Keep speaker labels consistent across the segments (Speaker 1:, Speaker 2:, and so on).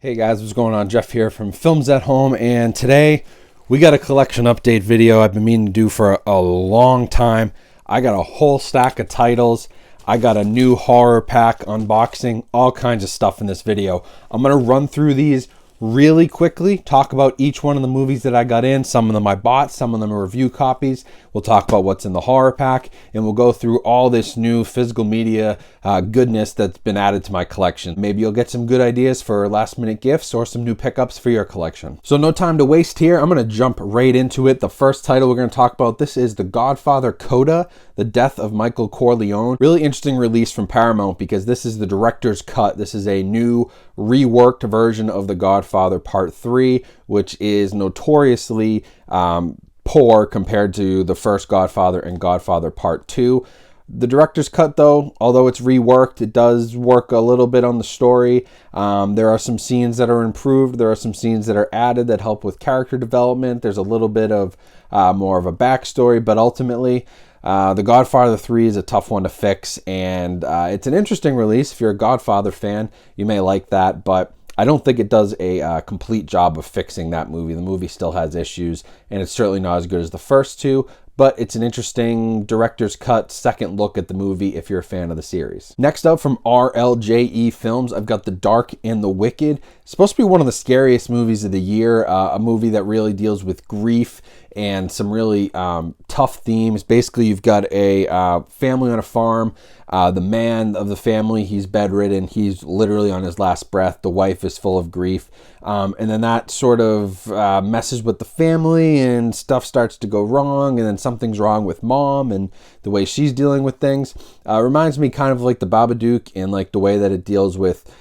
Speaker 1: Hey guys, what's going on? Jeff here from Films at Home, and today we got a collection update video I've been meaning to do for a long time. I got a whole stack of titles. I got a new horror pack unboxing, all kinds of stuff in this video. I'm going to run through these really quickly, talk about each one of the movies that I got in. Some of them I bought, some of them are review copies. We'll talk about what's in the horror pack, and we'll go through all this new physical media goodness that's been added to my collection. Maybe you'll get some good ideas for last minute gifts or some new pickups for your collection. So no time to waste here. I'm going to jump right into it. The first title we're going to talk about, this is The Godfather Coda, The Death of Michael Corleone. Really interesting release from Paramount because this is the director's cut. This is a new reworked version of The Godfather Part 3, which is notoriously poor compared to the first Godfather and Godfather Part 2. The director's cut, though, although it's reworked, it does work a little bit on the story. There are some scenes that are improved. There are some scenes that are added that help with character development. There's a little bit of more of a backstory, but ultimately, The Godfather 3 is a tough one to fix, and it's an interesting release. If you're a Godfather fan, you may like that, but I don't think it does a complete job of fixing that movie. The movie still has issues, and it's certainly not as good as the first two, but it's an interesting director's cut second look at the movie if you're a fan of the series. Next up from RLJE Films, I've got The Dark and the Wicked. It's supposed to be one of the scariest movies of the year, a movie that really deals with grief and some really tough themes. Basically, you've got a family on a farm. The man of the family, he's bedridden. He's literally on his last breath. The wife is full of grief. And then that sort of messes with the family and stuff starts to go wrong. And then something's wrong with mom and the way she's dealing with things. Reminds me kind of like The Babadook and like the way that it deals with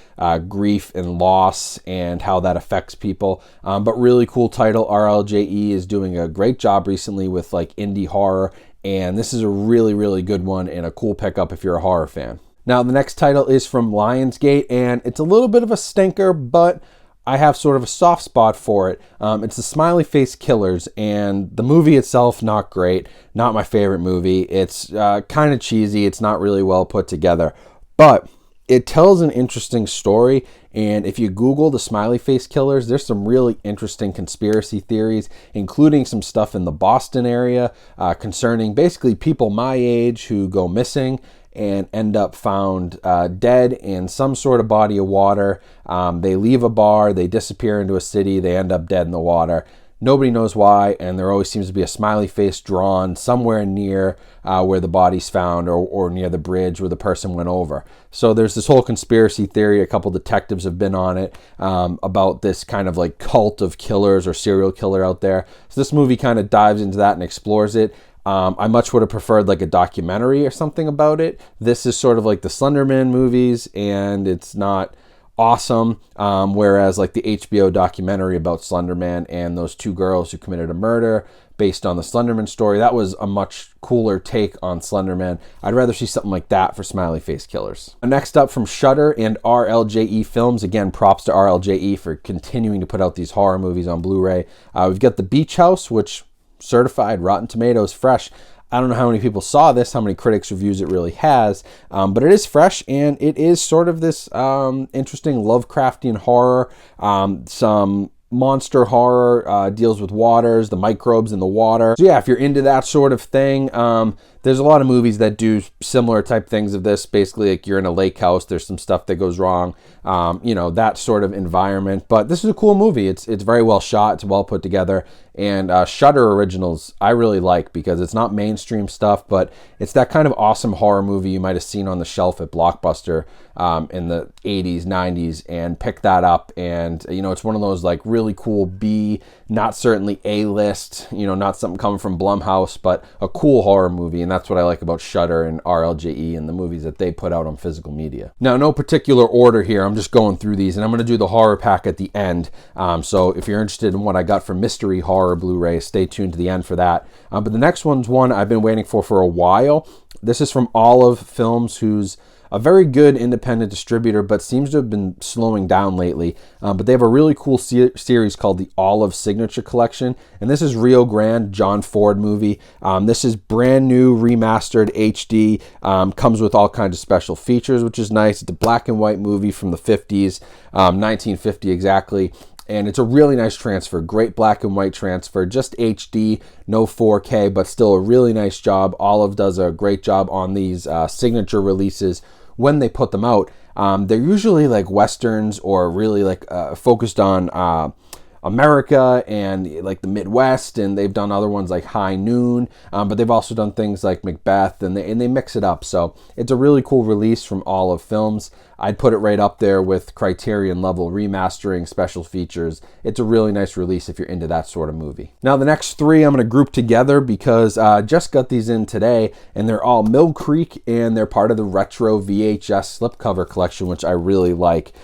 Speaker 1: grief and loss and how that affects people. But really cool title. RLJE is doing a great job recently with like indie horror. And this is a really, really good one and a cool pickup if you're a horror fan. Now, the next title is from Lionsgate, and it's a little bit of a stinker, but I have sort of a soft spot for it. It's The Smiley Face Killers, and the movie itself, not great. Not my favorite movie. It's kind of cheesy. It's not really well put together, but it tells an interesting story, and if you Google The Smiley Face Killers, there's some really interesting conspiracy theories, including some stuff in the Boston area concerning basically people my age who go missing and end up found dead in some sort of body of water. They leave a bar, they disappear into a city, they end up dead in the water. Nobody knows why, and there always seems to be a smiley face drawn somewhere near where the body's found or near the bridge where the person went over. So there's this whole conspiracy theory. A couple detectives have been on it about this kind of like cult of killers or serial killer out there. So this movie kind of dives into that and explores it. I much would have preferred like a documentary or something about it. This is sort of like the Slender Man movies, and it's not awesome, whereas like the HBO documentary about Slenderman and those two girls who committed a murder based on the Slenderman story, that was a much cooler take on Slenderman. I'd rather see something like that for Smiley Face Killers. Next up from Shudder and RLJE Films, again props to RLJE for continuing to put out these horror movies on Blu-ray. We've got The Beach House, which certified Rotten Tomatoes fresh. I don't know how many people saw this, how many critics reviews it really has, but it is fresh, and it is sort of this interesting Lovecraftian horror. Some monster horror deals with waters, the microbes in the water. So yeah, if you're into that sort of thing, there's a lot of movies that do similar type things of this. Basically, like you're in a lake house, there's some stuff that goes wrong, that sort of environment. But this is a cool movie. It's very well shot, it's well put together, and Shudder Originals I really like because it's not mainstream stuff, but it's that kind of awesome horror movie you might have seen on the shelf at Blockbuster in the 80s, 90s, and pick that up. And it's one of those like really cool B, not certainly A-list, not something coming from Blumhouse, but a cool horror movie. And that's what I like about Shudder and RLJE and the movies that they put out on physical media. Now, no particular order here. I'm just going through these, and I'm going to do the horror pack at the end. So if you're interested in what I got for Mystery Horror Blu-ray, stay tuned to the end for that. But the next one's one I've been waiting for a while. This is from Olive Films, who's a very good independent distributor, but seems to have been slowing down lately. But they have a really cool series called the Olive Signature Collection, and this is Rio Grande, John Ford movie. This is brand new, remastered HD, comes with all kinds of special features, which is nice. It's a black and white movie from the 50s, 1950 exactly. And it's a really nice transfer, great black and white transfer, just HD, no 4K, but still a really nice job. Olive does a great job on these signature releases when they put them out. They're usually like Westerns or really like focused on America and like the Midwest, and they've done other ones like High Noon, but they've also done things like Macbeth, and they mix it up. So it's a really cool release from Olive Films. I'd put it right up there with Criterion level remastering, special features. It's a really nice release if you're into that sort of movie. Now the next three I'm going to group together because I just got these in today, and they're all Mill Creek, and they're part of the retro VHS slipcover collection, which I really like.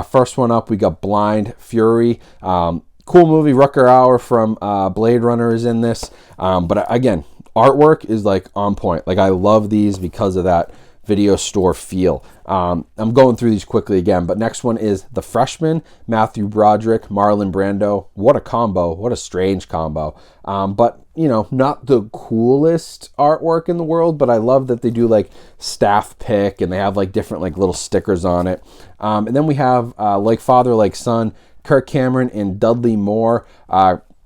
Speaker 1: First one up, we got Blind Fury. Cool movie. Rutger Hauer from Blade Runner is in this. But again, artwork is like on point. Like I love these because of that video store feel. I'm going through these quickly again, but next one is The Freshman, Matthew Broderick, Marlon Brando. What a combo. What a strange combo. But, you know, not the coolest artwork in the world, but I love that they do like staff pick and they have like different like little stickers on it. And then we have Like Father, Like Son, Kirk Cameron and Dudley Moore.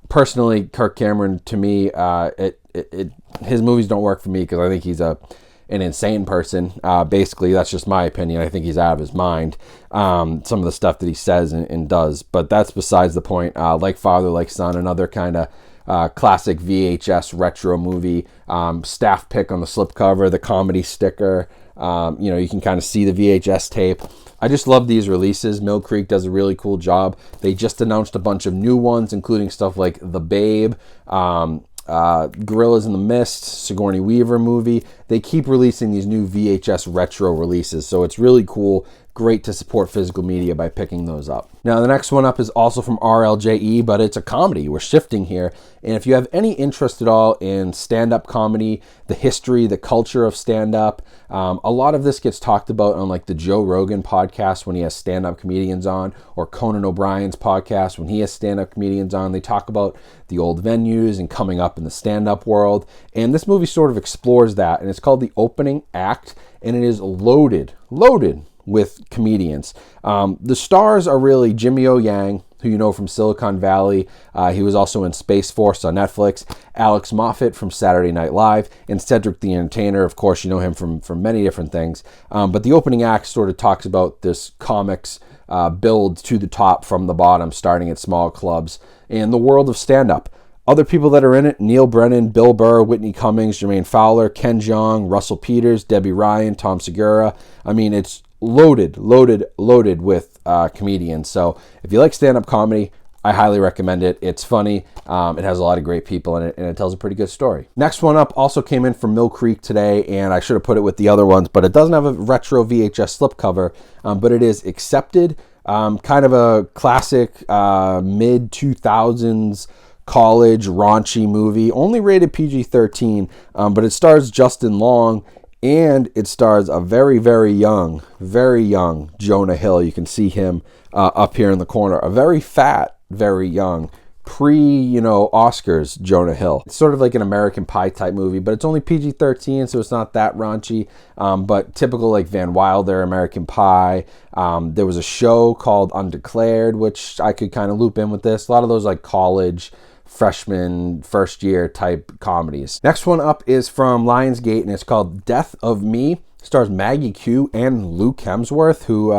Speaker 1: Personally, Kirk Cameron, to me, his movies don't work for me because I think he's an insane person. Basically, that's just my opinion. I think he's out of his mind. Some of the stuff that he says and does, but that's besides the point. Like Father, Like Son, another kind of classic VHS retro movie. Staff pick on the slipcover, the comedy sticker. You can kind of see the VHS tape. I just love these releases. Mill Creek does a really cool job. They just announced a bunch of new ones, including stuff like The Babe, Gorillas in the Mist, Sigourney Weaver movie. They keep releasing these new VHS retro releases, so it's really cool. Great to support physical media by picking those up. Now, the next one up is also from RLJE, but it's a comedy. We're shifting here. And if you have any interest at all in stand-up comedy, the history, the culture of stand-up, a lot of this gets talked about on like the Joe Rogan podcast when he has stand-up comedians on, or Conan O'Brien's podcast when he has stand-up comedians on. They talk about the old venues and coming up in the stand-up world. And this movie sort of explores that, and it's called The Opening Act, and it is loaded with comedians. The stars are really Jimmy O. Yang, who you know from Silicon Valley. He was also in Space Force on Netflix. Alex Moffat from Saturday Night Live, and Cedric the Entertainer. Of course, you know him from many different things. But the opening act sort of talks about this comics build to the top from the bottom, starting at small clubs, and the world of stand-up. Other people that are in it: Neil Brennan, Bill Burr, Whitney Cummings, Jermaine Fowler, Ken Jeong, Russell Peters, Debbie Ryan, Tom Segura. I mean, it's loaded with comedians. So if you like stand-up comedy, I highly recommend it. It's funny. It has a lot of great people in it, and it tells a pretty good story. Next one up also came in from Mill Creek today, and I should have put it with the other ones, but it doesn't have a retro VHS slipcover, but it is Accepted, kind of a classic mid-2000s college raunchy movie, only rated PG-13, but it stars Justin Long, and it stars a very, very young Jonah Hill. You can see him up here in the corner. A very fat, very young, Oscars Jonah Hill. It's sort of like an American Pie type movie, but it's only PG-13, so it's not that raunchy, but typical like Van Wilder, American Pie. There was a show called Undeclared, which I could kind of loop in with this. A lot of those like college freshman, first year type comedies. Next one up is from Lionsgate, and it's called Death of Me. It stars Maggie Q and Luke Hemsworth, who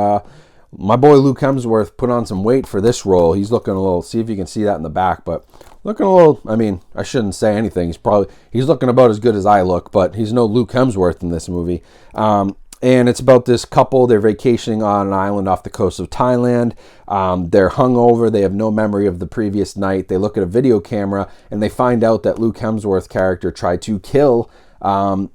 Speaker 1: my boy Luke Hemsworth put on some weight for this role. He's looking a little, see if you can see that in the back, but looking a little, I mean, I shouldn't say anything. He's looking about as good as I look, but he's no Luke Hemsworth in this movie. And it's about this couple. They're vacationing on an island off the coast of Thailand. They're hungover. They have no memory of the previous night. They look at a video camera and they find out that Luke Hemsworth's character tried to kill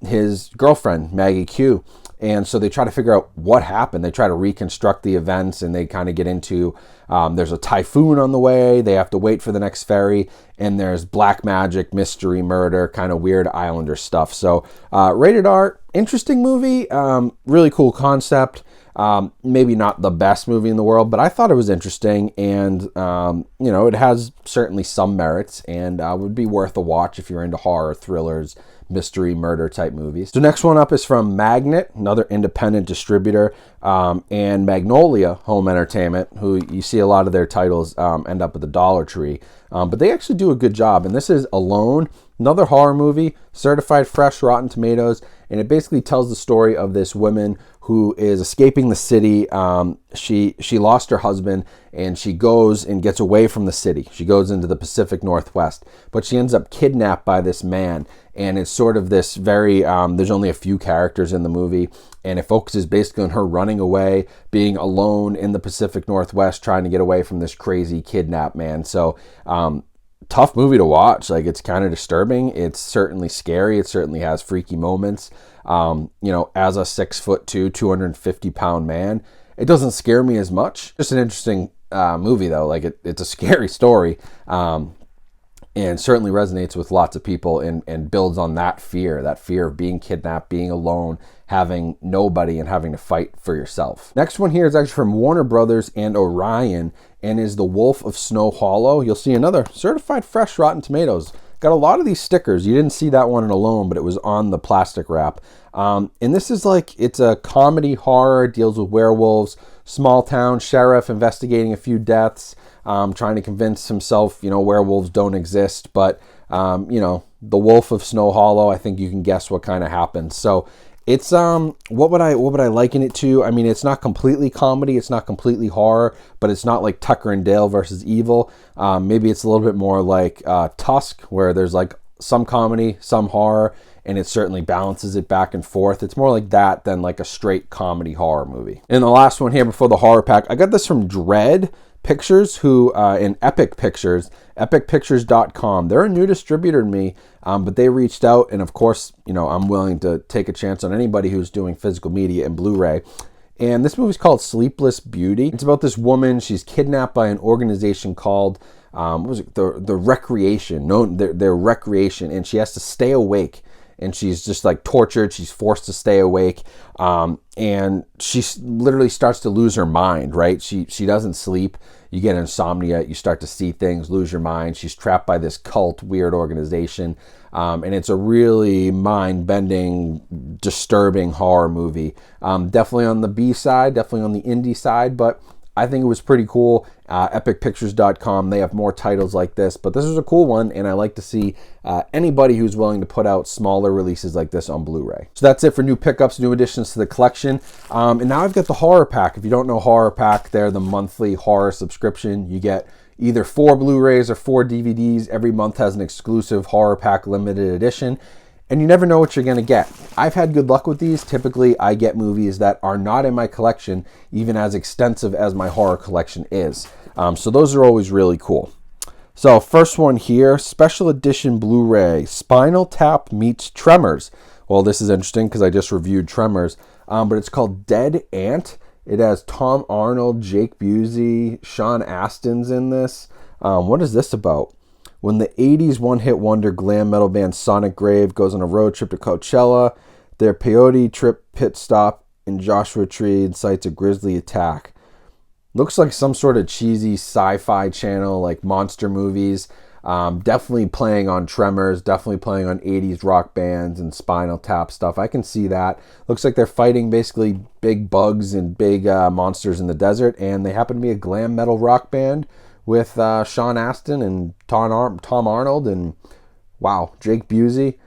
Speaker 1: his girlfriend, Maggie Q. And so they try to figure out what happened. They try to reconstruct the events, and they kind of get into, there's a typhoon on the way. They have to wait for the next ferry, and there's black magic, mystery, murder, kind of weird Islander stuff. So rated R, interesting movie, really cool concept. Maybe not the best movie in the world, but I thought it was interesting, and it has certainly some merits, and would be worth a watch if you're into horror, thrillers, mystery, murder type movies. So next one up is from Magnet, another independent distributor, and Magnolia Home Entertainment, who you see a lot of their titles end up at the Dollar Tree, but they actually do a good job. And this is Alone, another horror movie, certified fresh, Rotten Tomatoes, and it basically tells the story of this woman who is escaping the city. She lost her husband, and she goes and gets away from the city. She goes into the Pacific Northwest, but she ends up kidnapped by this man, and it's sort of this very, there's only a few characters in the movie, and it focuses basically on her running away, being alone in the Pacific Northwest, trying to get away from this crazy kidnapped man. So, tough movie to watch. Like, it's kind of disturbing. It's certainly scary. It certainly has freaky moments. As a 6'2", 250-pound man, it doesn't scare me as much. Just an interesting movie though. Like, it's a scary story, and certainly resonates with lots of people, and builds on that fear of being kidnapped, being alone, having nobody, and having to fight for yourself. Next one here is actually from Warner Brothers and Orion, and is The Wolf of Snow Hollow. You'll see another certified fresh, Rotten Tomatoes. Got a lot of these stickers. You didn't see that one in Alone, but it was on the plastic wrap. And this is it's a comedy horror, deals with werewolves, small town sheriff investigating a few deaths, trying to convince himself, werewolves don't exist. But, The Wolf of Snow Hollow, I think you can guess what kind of happens. So it's, what would I liken it to? I mean, it's not completely comedy, it's not completely horror, but it's not like Tucker and Dale versus Evil. Maybe it's a little bit more like Tusk, where there's some comedy, some horror, and it certainly balances it back and forth. It's more like that than like a straight comedy horror movie. And the last one here before the horror pack, I got this from Dread Pictures, who in Epic Pictures, epicpictures.com. They're a new distributor to me, but they reached out, and of course, I'm willing to take a chance on anybody who's doing physical media and Blu-ray. And this movie's called Sleepless Beauty. It's about this woman. She's kidnapped by an organization called the Recreation. No, their Recreation, and she has to stay awake. And she's just tortured. She's forced to stay awake, and she literally starts to lose her mind. Right? She doesn't sleep. You get insomnia. You start to see things, lose your mind. She's trapped by this cult, weird organization, and it's a really mind-bending, disturbing horror movie. Definitely on the B side, definitely on the indie side, but I think it was pretty cool. Epicpictures.com, they have more titles like this, but this is a cool one, and I like to see anybody who's willing to put out smaller releases like this on Blu-ray. So that's it for new pickups, new additions to the collection. And now I've got the Horror Pack. If you don't know Horror Pack, they're the monthly horror subscription. You get either 4 Blu-rays or 4 DVDs. Every month has an exclusive Horror Pack limited edition, and you never know what you're going to get. I've had good luck with these. Typically, I get movies that are not in my collection, even as extensive as my horror collection is. So those are always really cool. So first one here, special edition Blu-ray, Spinal Tap meets Tremors. Well, this is interesting because I just reviewed Tremors, but it's called Dead Ant. It has Tom Arnold, Jake Busey, Sean Astin's in this. What is this about? When the 80s one-hit wonder glam metal band Sonic Grave goes on a road trip to Coachella, their peyote trip pit stop in Joshua Tree incites a grisly attack. Looks like some sort of cheesy sci-fi channel, like monster movies. Definitely playing on Tremors, definitely playing on 80s rock bands and Spinal Tap stuff. I can see that. Looks like they're fighting basically big bugs and big monsters in the desert, and they happen to be a glam metal rock band with Sean Astin and Tom Arnold and, wow, Jake Busey.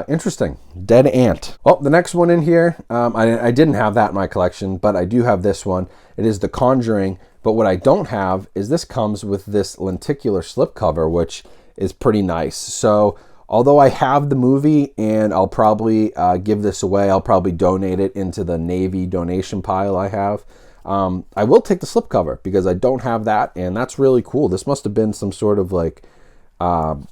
Speaker 1: Interesting. Dead Ant. Well, the next one in here, I didn't have that in my collection, but I do have this one. It is The Conjuring, but what I don't have is this comes with this lenticular slipcover, which is pretty nice. So although I have the movie and I'll probably give this away, I'll probably donate it into the Navy donation pile I have. I will take the slipcover because I don't have that, and that's really cool. This must have been some sort of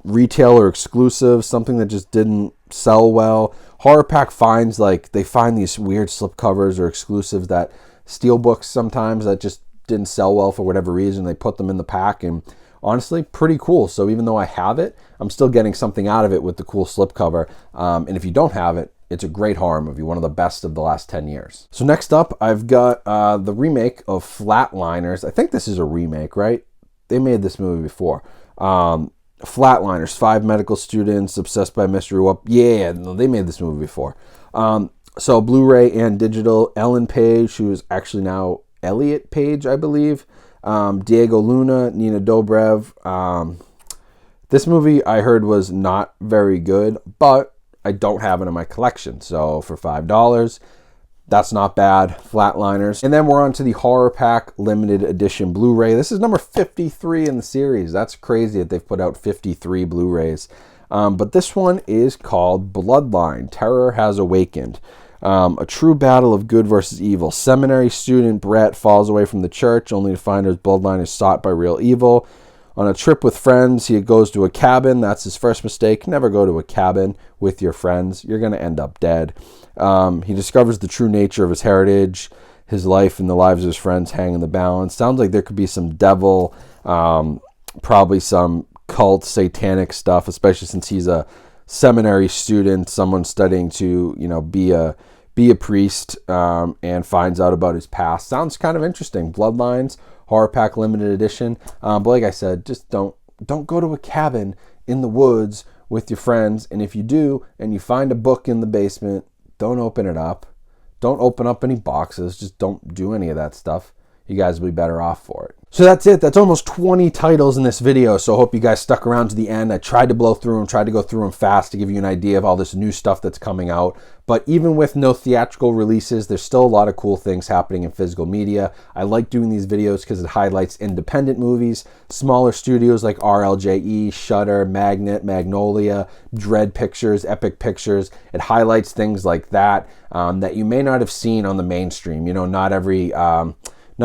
Speaker 1: retailer exclusive, something that just didn't sell well. Horror Pack finds, like, they find these weird slipcovers or exclusives that steelbooks sometimes that just didn't sell well for whatever reason. They put them in the pack, and honestly, pretty cool. So even though I have it, I'm still getting something out of it with the cool slipcover. And if you don't have it, it's a great horror movie, one of the best of the last 10 years. So next up, I've got the remake of Flatliners. I think this is a remake, right? They made this movie before. Flatliners, 5 medical students obsessed by mystery. Well, yeah, no, they made this movie before. So Blu-ray and digital. Ellen Page, who is actually now Elliot Page, I believe. Diego Luna, Nina Dobrev. This movie I heard was not very good, but I don't have it in my collection. So for $5, that's not bad. Flatliners. And then we're on to the Horror Pack Limited Edition Blu-ray. This is number 53 in the series. That's crazy that they've put out 53 Blu-rays. But this one is called Bloodline. Terror Has Awakened. A true battle of good versus evil. Seminary student Brett falls away from the church only to find his bloodline is sought by real evil. On a trip with friends, he goes to a cabin. That's his first mistake. Never go to a cabin with your friends. You're going to end up dead. He discovers the true nature of his heritage. His life and the lives of his friends hang in the balance. Sounds like there could be some devil, probably some cult, satanic stuff, especially since he's a seminary student, someone studying to, be a priest, and finds out about his past. Sounds kind of interesting. Bloodlines, Horror Pack Limited Edition. But like I said, just don't go to a cabin in the woods with your friends. And if you do, and you find a book in the basement, don't open it up. Don't open up any boxes. Just don't do any of that stuff. You guys will be better off for it. So that's it. That's almost 20 titles in this video. So I hope you guys stuck around to the end. I tried to blow through them, tried to go through them fast to give you an idea of all this new stuff that's coming out. But even with no theatrical releases, there's still a lot of cool things happening in physical media. I like doing these videos because it highlights independent movies, smaller studios like RLJE, Shudder, Magnet, Magnolia, Dread Pictures, Epic Pictures. It highlights things like that that you may not have seen on the mainstream. Not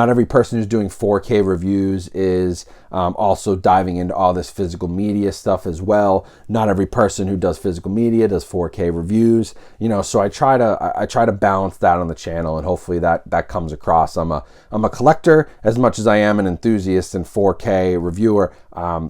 Speaker 1: every person who's doing 4K reviews is also diving into all this physical media stuff as well. Not every person who does physical media does 4K reviews. So I try to balance that on the channel, and hopefully that comes across. I'm a collector as much as I am an enthusiast and 4K reviewer.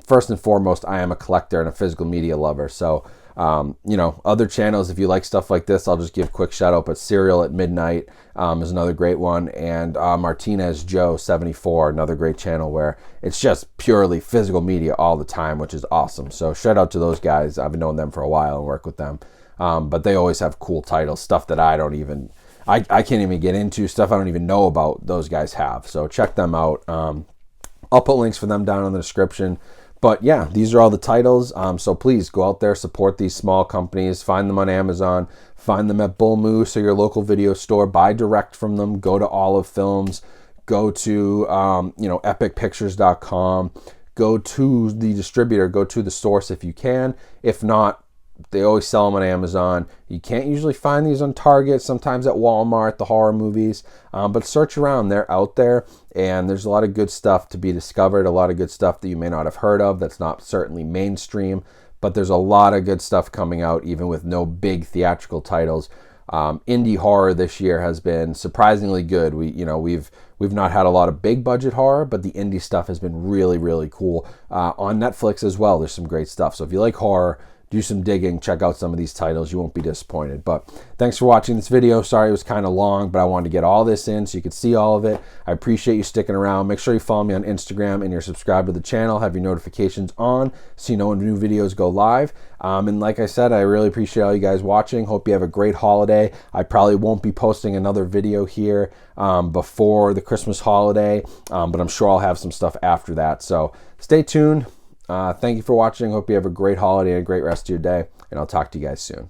Speaker 1: First and foremost, I am a collector and a physical media lover. So other channels, if you like stuff like this, I'll just give a quick shout out. But Serial at Midnight is another great one, and Martinez Joe 74, another great channel where it's just purely physical media all the time, which is awesome. So shout out to those guys. I've been knowing them for a while and work with them, but they always have cool titles, stuff that I can't even get into, stuff I don't even know about. Those guys have, so check them out. I'll put links for them down in the description. But yeah, these are all the titles. So please go out there, support these small companies, find them on Amazon, find them at Bull Moose or your local video store, buy direct from them, go to Olive Films, go to epicpictures.com, go to the distributor, go to the source if you can. If not, they always sell them on Amazon. You can't usually find these on Target, sometimes at Walmart, the horror movies, but search around. They're out there, and there's a lot of good stuff to be discovered, a lot of good stuff that you may not have heard of that's not certainly mainstream, but there's a lot of good stuff coming out even with no big theatrical titles. Indie horror this year has been surprisingly good. We've not had a lot of big budget horror, but the indie stuff has been really, really cool. On Netflix as well, there's some great stuff. So if you like horror, do some digging, check out some of these titles. You won't be disappointed. But thanks for watching this video. Sorry it was kind of long, but I wanted to get all this in so you could see all of it. I appreciate you sticking around. Make sure you follow me on Instagram and you're subscribed to the channel. Have your notifications on so you know when new videos go live. And like I said, I really appreciate all you guys watching. Hope you have a great holiday. I probably won't be posting another video here before the Christmas holiday, but I'm sure I'll have some stuff after that. So stay tuned. Thank you for watching. Hope you have a great holiday and a great rest of your day, and I'll talk to you guys soon.